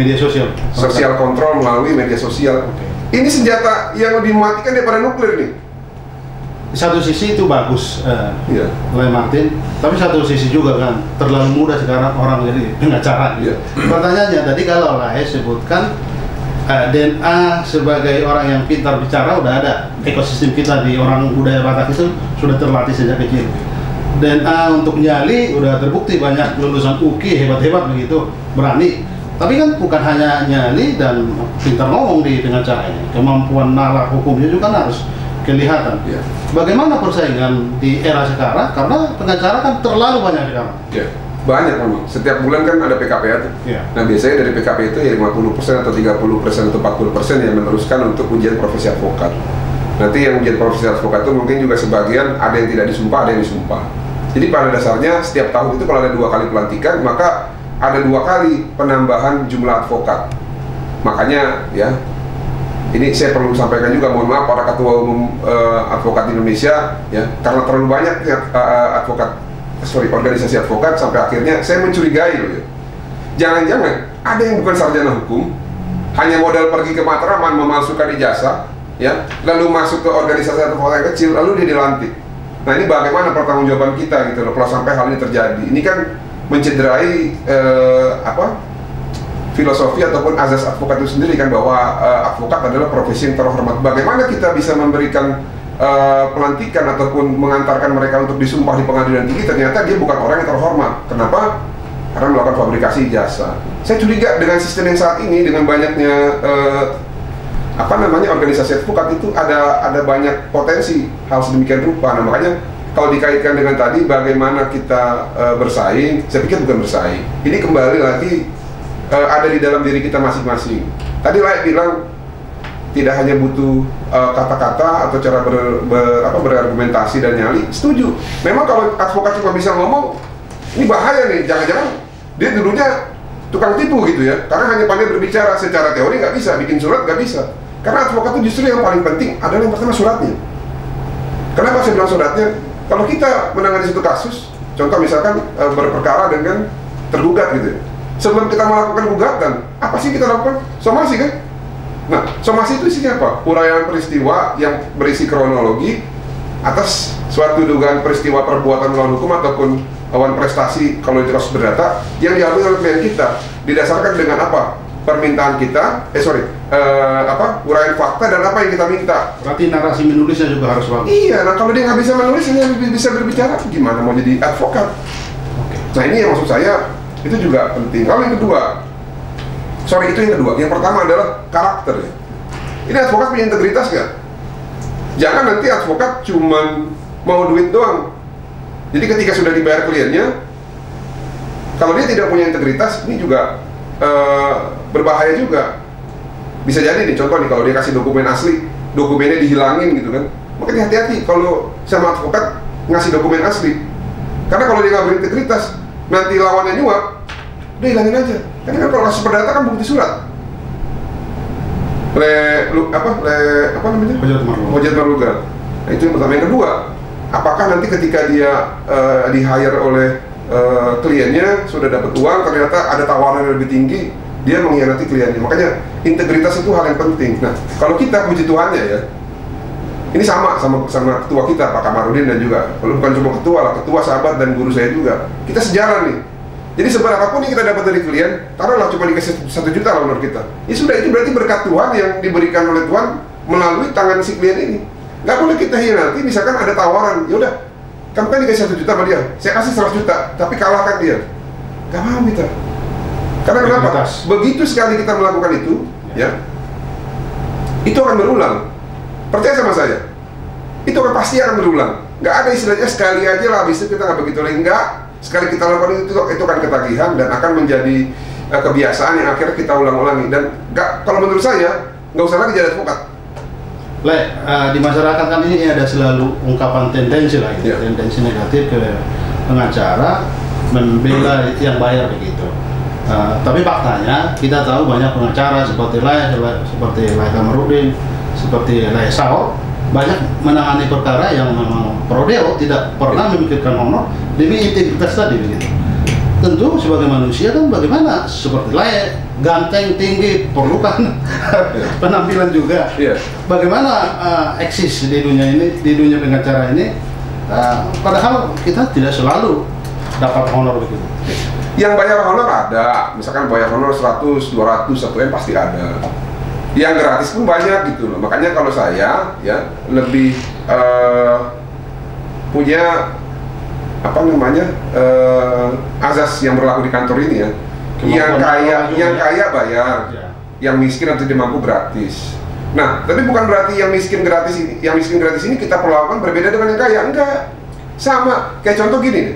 media sosial. Sosial kontrol melalui media sosial. Ini senjata yang lebih mematikan daripada nuklir nih. Di satu sisi itu bagus, Iya. oleh Martin, tapi satu sisi juga kan terlalu mudah sekarang orang jadi pengacara. Iya. Pertanyaannya tadi kalau Lai sebutkan DNA sebagai orang yang pintar bicara udah ada, ekosistem kita di orang budaya Batak itu sudah terlatih sejak kecil. DNA untuk nyali udah terbukti, banyak lulusan UKI hebat-hebat begitu, berani. Tapi kan bukan hanya nyali dan pintar ngomong dengan cara ini, kemampuan nalar hukumnya juga kan harus kelihatan. Iya. Bagaimana persaingan di era sekarang? Karena pengacara kan terlalu banyak sekarang. Iya. Banyak memang. Setiap bulan kan ada PKPA tuh. Iya. Nah biasanya dari PKPA itu ya 50% atau 30% atau 40% yang meneruskan untuk ujian profesi advokat. Nanti yang ujian profesi advokat itu mungkin juga sebagian ada yang tidak disumpah, ada yang disumpah. Jadi pada dasarnya setiap tahun itu kalau ada 2 kali pelantikan, maka ada 2 kali penambahan jumlah advokat. Makanya ya, ini saya perlu sampaikan juga, mohon maaf para ketua umum advokat di Indonesia ya, karena terlalu banyak organisasi advokat sampai akhirnya saya mencurigai loh ya. Jangan-jangan ada yang bukan sarjana hukum, hanya modal pergi ke Matraman memalsukan ijazah ya, lalu masuk ke organisasi advokat yang kecil, lalu dia dilantik. Nah ini bagaimana pertanggungjawaban kita gitu loh kalau sampai hal ini terjadi. Ini kan mencederai filosofi ataupun azas advokat itu sendiri kan, bahwa advokat adalah profesi yang terhormat. Bagaimana kita bisa memberikan pelantikan ataupun mengantarkan mereka untuk disumpah di pengadilan tinggi, ternyata dia bukan orang yang terhormat. Kenapa? Karena melakukan fabrikasi ijazah. Saya curiga dengan sistem yang saat ini, dengan banyaknya organisasi advokat itu ada banyak potensi hal sedemikian rupa. Nah makanya kalau dikaitkan dengan tadi bagaimana kita bersaing, saya pikir bukan bersaing. Ini kembali lagi ada di dalam diri kita masing-masing. Tadi Lai bilang tidak hanya butuh kata-kata atau cara berargumentasi dan nyali. Setuju. Memang kalau advokat cuma bisa ngomong, ini bahaya nih. Jangan-jangan dia dulunya tukang tipu gitu ya. Karena hanya pandai berbicara, secara teori nggak bisa, bikin surat nggak bisa. Karena advokat itu justru yang paling penting adalah yang pertama suratnya. Kenapa saya bilang suratnya? Kalau kita menangani satu kasus, contoh misalkan berperkara dengan tergugat gitu ya. Sebelum kita melakukan gugatan, apa sih kita lakukan? Somasi kan? Nah, somasi itu isinya apa? Uraian peristiwa yang berisi kronologi atas suatu dugaan peristiwa perbuatan melawan hukum ataupun lawan prestasi kalau itu kasus berdata yang diambil oleh klien kita. Didasarkan dengan apa? Permintaan kita, uraian fakta dan apa yang kita minta. Berarti narasi menulisnya juga harus bagus. Iya, nah kalau dia nggak bisa menulis, hanya bisa berbicara, gimana mau jadi advokat? Nah ini yang maksud saya, itu juga penting. Kalau yang kedua, itu yang kedua. Yang pertama adalah karakter ya. Ini advokat punya integritas nggak? Jangan nanti advokat cuman mau duit doang. Jadi ketika sudah dibayar kliennya, kalau dia tidak punya integritas, ini juga berbahaya juga. Bisa jadi nih, contoh nih, kalau dia kasih dokumen asli, dokumennya dihilangin gitu kan. Makanya hati-hati kalau sama advokat ngasih dokumen asli. Karena kalau dia nggak berintegritas, nanti lawannya nyuap, udah hilangin aja. Karena kan kalau kasus perdata kan bukti surat. Hojat Marluga. Nah itu yang pertama. Yang kedua, apakah nanti ketika dia di-hire oleh kliennya sudah dapat uang, ternyata ada tawaran yang lebih tinggi, dia mengkhianati kliennya. Makanya integritas itu hal yang penting. Nah kalau kita, puji Tuhannya ya, ini sama ketua kita Pak Kamarudin, dan juga kalau bukan cuma ketua lah, ketua, sahabat dan guru saya juga. Kita sejalan nih. Jadi seberapapun yang kita dapat dari klien, taruhlah cuma dikasih 1 juta lah menurut kita. Ya sudah, itu berarti berkat Tuhan yang diberikan oleh Tuhan melalui tangan si klien ini. Nggak boleh kita hianati. Misalkan ada tawaran, ya udah, kamu kan dikasih 1 juta sama dia, saya kasih 100 juta, tapi kalahkan dia. Nggak mau kita. Karena kenapa? Begitu sekali kita melakukan itu, ya, itu akan berulang. Percaya sama saya, itu pasti akan berulang. Nggak ada istilahnya sekali aja lah, habis itu kita nggak begitu lagi. Nggak, sekali kita lakukan itu akan ketagihan dan akan menjadi kebiasaan yang akhirnya kita ulang-ulangi. Dan kalau menurut saya, nggak usah lagi jadi advokat. Di masyarakat kan ini ada selalu ungkapan tendensi lah, gitu. Tendensi negatif ke pengacara membela yang bayar begitu. Tapi faktanya kita tahu banyak pengacara seperti Lai Kamarudin, seperti Lai Sao, banyak menangani perkara yang memang pro deo, tidak pernah memikirkan honor demi integritas tadi begitu. tentu sebagai manusia kan bagaimana seperti layak, ganteng, tinggi, perlukan penampilan juga. Bagaimana eksis di dunia ini, di dunia pengacara ini, padahal kita tidak selalu dapat honor begitu. Yang bayar honor ada, misalkan bayar honor 100, 200, 1 M pasti ada. Yang gratis pun banyak gitu loh. Makanya kalau saya ya lebih punya apa namanya azas yang berlaku di kantor ini ya. Yang kaya bayar, yang miskin nanti dia mampu gratis. Nah, tapi bukan berarti yang miskin gratis ini kita perlakukan berbeda dengan yang kaya, enggak. Sama, kayak contoh gini nih.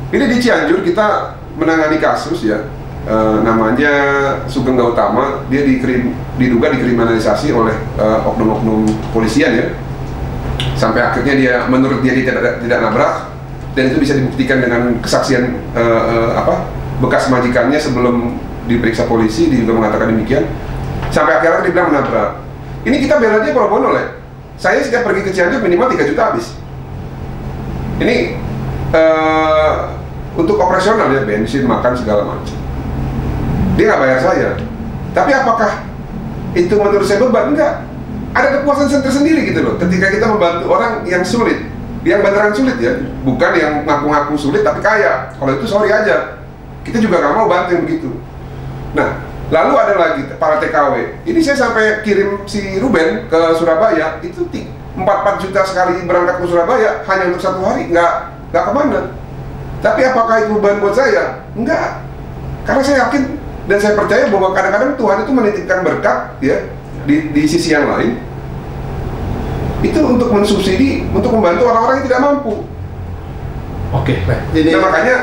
Ini di Cianjur kita menangani kasus ya, namanya Sugeng Gautama, dia diduga dikriminalisasi oleh oknum-oknum polisian ya. Sampai akhirnya dia menurut dia tidak nabrak, dan itu bisa dibuktikan dengan kesaksian bekas majikannya sebelum diperiksa polisi, dia juga mengatakan demikian. Sampai akhirnya dia bilang menabrak. Ini kita bela dia pro bono lah. Saya setiap pergi ke Cianjur minimal 3 juta habis. Ini untuk operasional ya, bensin, makan segala macam. Dia nggak bayar saya. Tapi apakah itu menurut saya beban? Enggak. Ada kepuasan tersendiri gitu loh. Ketika kita membantu orang yang sulit, yang beneran sulit ya, bukan yang ngaku-ngaku sulit tapi kaya. Kalau itu sorry aja, kita juga nggak mau bantu yang begitu. Nah, lalu ada lagi para TKW. Ini saya sampai kirim si Ruben ke Surabaya, itu 4 juta sekali berangkat ke Surabaya hanya untuk 1 hari, nggak kemana. Tapi apakah itu beban buat saya? Enggak. Karena saya yakin dan saya percaya bahwa kadang-kadang Tuhan itu menitipkan berkat ya di sisi yang lain. Itu untuk mensubsidi, untuk membantu orang-orang yang tidak mampu. Oke, baik. Nah, makanya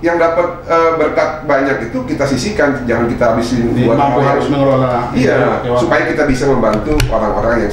yang dapat berkat banyak itu kita sisihkan, jangan kita habisin buat harus mengelola. Iya, supaya kita bisa membantu orang-orang yang